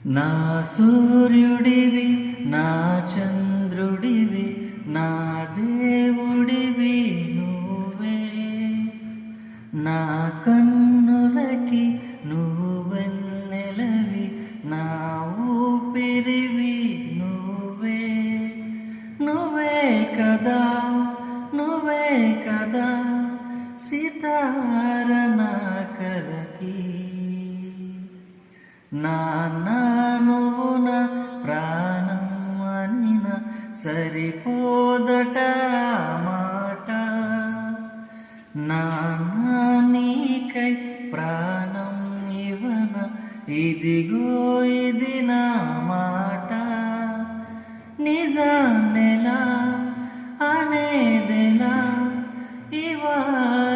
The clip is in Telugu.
నా సూర్యుడివి నా చంద్రుడివి నా దేవుడివి నువ్వే, నా కన్నులకి నువ్వెన్నెలవి, నా ఊపిరివి నువ్వే. నువ్వే కదా నువ్వే కదా సితార నా కలకి. నాన్న నువ్వు నా ప్రాణం అనిన సరిపోదట మాట. నాన్న నీకై ప్రాణం ఇవన ఇదిగో ఇది నా మాట. నిజానెలా అనేదెలా ఇవాళ